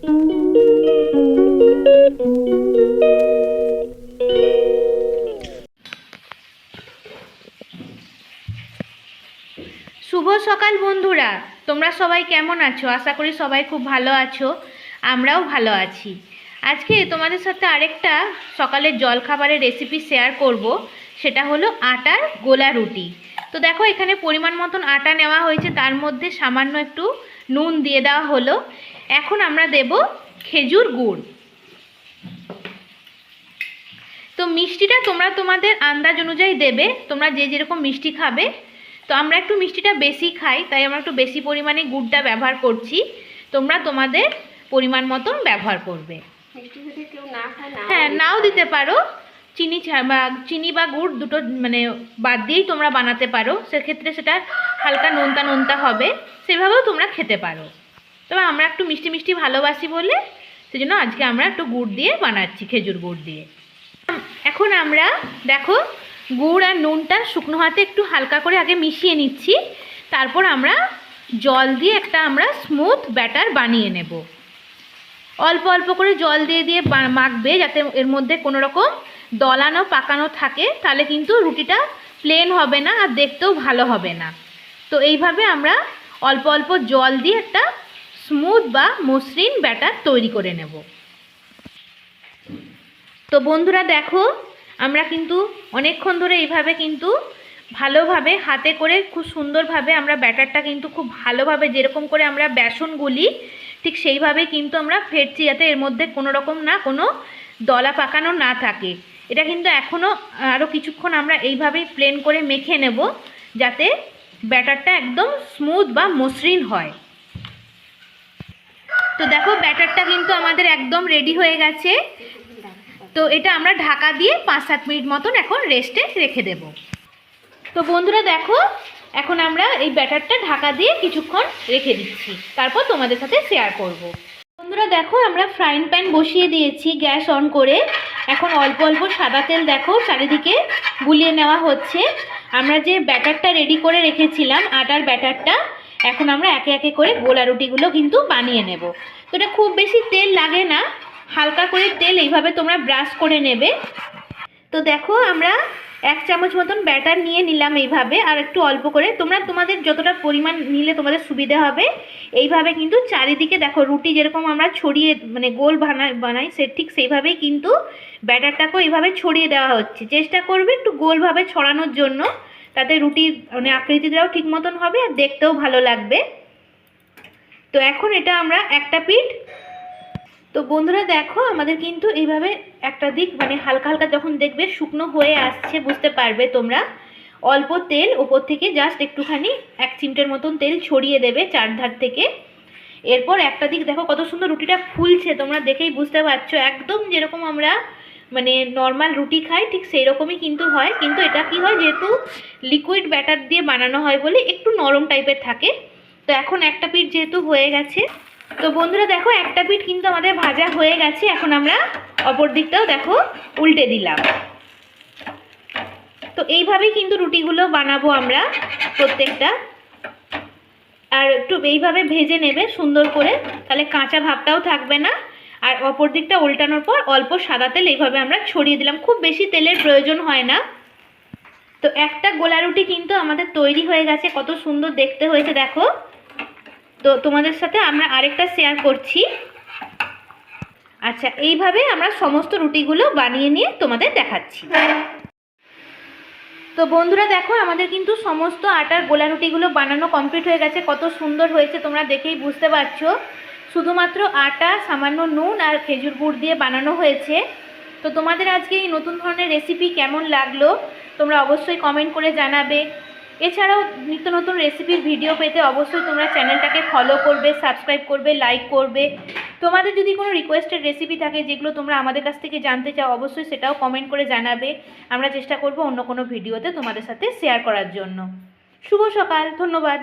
শুভ সকাল বন্ধুরা, তোমরা সবাই কেমন আছো? আশা করি সবাই খুব ভালো আছো, আমরাও ভালো আছি। আজকে তোমাদের সাথে আরেকটা সকালের জলখাবারের রেসিপি শেয়ার করব, সেটা হলো আটার গোলা রুটি। তো দেখো, এখানে পরিমাণ মতন আটা নেওয়া হয়েছে, তার মধ্যে সামান্য একটু নুন দিয়ে দেওয়া হলো। এখন আমরা দেব খেজুর গুড়। তো মিষ্টিটা তোমরা তোমাদের আন্দাজ অনুযায়ী দেবে, তোমরা যে যেরকম মিষ্টি খাবে। তো আমরা একটু মিষ্টিটা বেশি খাই, তাই আমরা একটু বেশি পরিমাণে গুড়টা ব্যবহার করছি। তোমরা তোমাদের পরিমাণ মতন ব্যবহার করবে। হ্যাঁ, নাও দিতে পারো। চিনি বা গুড় দুটো মানে বাদ দিয়েই তোমরা বানাতে পারো, সেক্ষেত্রে সেটা হালকা নোনতা নোনতা হবে, সেভাবেও তোমরা খেতে পারো। তবে আমরা একটু মিষ্টি মিষ্টি ভালোবাসি বলে সেজন্য আজকে আমরা একটু গুড় দিয়ে বানাচ্ছি, খেজুর গুড় দিয়ে। এখন আমরা দেখো, গুড় আর নুনটা শুকনো হাতে একটু হালকা করে আগে মিশিয়ে নিচ্ছি, তারপর আমরা জল দিয়ে একটা আমরা স্মুথ ব্যাটার বানিয়ে নেব। অল্প অল্প করে জল দিয়ে দিয়ে মাখবে, যাতে এর মধ্যে কোনো রকম দলানো পাকানো থাকে, তাহলে কিন্তু রুটিটা প্লেন হবে না আর দেখতেও ভালো হবে না। তো এইভাবে আমরা অল্প অল্প জল দিয়ে একটা স্মুথ বা মসৃণ ব্যাটার তৈরি করে নেব। তো বন্ধুরা দেখো, আমরা কিন্তু অনেকক্ষণ ধরে এইভাবে কিন্তু ভালোভাবে হাতে করে খুব সুন্দরভাবে আমরা ব্যাটারটা কিন্তু খুব ভালোভাবে যেরকম করে আমরা বেসন গুলি ঠিক সেইভাবে কিন্তু আমরা ফেটছি, যাতে এর মধ্যে কোনো রকম না কোনো দলা পাকানো না থাকে। এটা কিন্তু এখনও আরও কিছুক্ষণ আমরা এইভাবেই প্লেন করে মেখে নেব, যাতে ব্যাটারটা একদম স্মুথ বা মসৃণ হয়। তো দেখো, ব্যাটারটা কিন্তু আমাদের একদম রেডি হয়ে গেছে। তো এটা আমরা ঢাকা দিয়ে 5-7 মিনিট মতন এখন রেস্টে রেখে দেব। তো বন্ধুরা দেখো, এখন আমরা এই ব্যাটারটা ঢাকা দিয়ে কিছুক্ষণ রেখে দিচ্ছি, তারপর তোমাদের সাথে শেয়ার করব। বন্ধুরা দেখো, আমরা ফ্রাইং প্যান বসিয়ে দিয়েছি গ্যাস অন করে। এখন অল্প অল্প সাদা তেল দেখো চারিদিকে গুলিয়ে নেওয়া হচ্ছে। আমরা যে ব্যাটারটা রেডি করে রেখেছিলাম, আটার ব্যাটারটা, এখন আমরা একে একে করে গোলা রুটিগুলো কিন্তু বানিয়ে নেব। তো এটা খুব বেশি তেল লাগে না, হালকা করে তেল এইভাবে তোমরা ব্রাশ করে নেবে। তো দেখো, আমরা 1 চামচ মতন ব্যাটার নিয়ে নিলাম এইভাবে, আর একটু অল্প করে তোমরা তোমাদের যতটা পরিমাণ নিলে তোমাদের সুবিধা হবে এইভাবে কিন্তু চারিদিকে দেখো রুটি যেরকম আমরা ছড়িয়ে মানে গোল বানাই সে ঠিক সেইভাবেই কিন্তু ব্যাটারটাকেও এইভাবে ছড়িয়ে দেওয়া হচ্ছে। চেষ্টা করবে একটু গোলভাবে ছড়ানোর জন্য, তাতে রুটির মানে আকৃতিটাও ঠিক মতন হবে আর দেখতেও ভালো লাগবে। তো এখন এটা আমরা একটা পিঠ। তো বন্ধুরা দেখো, আমাদের কিন্তু এইভাবে একটা দিক মানে হালকা হালকা যখন দেখবে শুকনো হয়ে আসছে, বুঝতে পারবে তোমরা। অল্প তেল ওপর থেকে জাস্ট একটুখানি 1 চিমটের মতন তেল ছড়িয়ে দেবে চারধার থেকে। এরপর একটা দিক দেখো কত সুন্দর রুটিটা ফুলছে, তোমরা দেখেই বুঝতে পারছো। একদম যেরকম আমরা মানে নর্মাল রুটি খাই ঠিক সেই রকমই কিন্তু হয়, কিন্তু এটা কি হয়, যেহেতু লিকুইড ব্যাটার দিয়ে বানানো হয় বলে একটু নরম টাইপের থাকে। তো এখন একটা পিঠ যেহেতু হয়ে গেছে, তো বন্ধুরা দেখো একটা পিঠ কিন্তু আমাদের ভাজা হয়ে গেছে। এখন আমরা অপর দিকটাও দেখো উল্টে দিলাম। তো এইভাবেই কিন্তু রুটিগুলো বানাবো আমরা প্রত্যেকটা। আর একটু এইভাবে ভেজে নেবে সুন্দর করে, তাহলে কাঁচা ভাবটাও থাকবে না। আর অপর দিকটা উল্টানোর পর অল্প সাদা তেল এইভাবে আমরা ছড়িয়ে দিলাম, খুব বেশি তেলের প্রয়োজন হয় না। তো একটা গোলা রুটি কিন্তু আমাদের তৈরি হয়ে গেছে, কত সুন্দর দেখতে হয়েছে দেখো। তো তোমাদের সাথে আমরা আরেকটা শেয়ার করছি। আচ্ছা, এইভাবে আমরা সমস্ত রুটিগুলো বানিয়ে নিয়ে তোমাদের দেখাচ্ছি। তো বন্ধুরা দেখো, আমাদের কিন্তু সমস্ত আটার গোলা রুটিগুলো বানানো কমপ্লিট হয়ে গেছে। কত সুন্দর হয়েছে তোমরা দেখেই বুঝতে পারছো। শুধুমাত্র আটা, সামান্য নুন আর খেজুর গুড় দিয়ে বানানো হয়েছে। তো তোমাদের আজকে এই নতুন ধরনের রেসিপি কেমন লাগলো তোমরা অবশ্যই কমেন্ট করে জানাবে। এছাড়াও নিত্য নতুন রেসিপির ভিডিও পেতে অবশ্যই তোমরা চ্যানেলটাকে ফলো করবে, সাবস্ক্রাইব করবে, লাইক করবে। তোমাদের যদি কোনো রিকোয়েস্টেড রেসিপি থাকে যেগুলো তোমরা আমাদের কাছ থেকে জানতে চাও, অবশ্যই সেটাও কমেন্ট করে জানাবে। আমরা চেষ্টা করব অন্য কোনো ভিডিওতে তোমাদের সাথে শেয়ার করার জন্য। শুভ সকাল, ধন্যবাদ।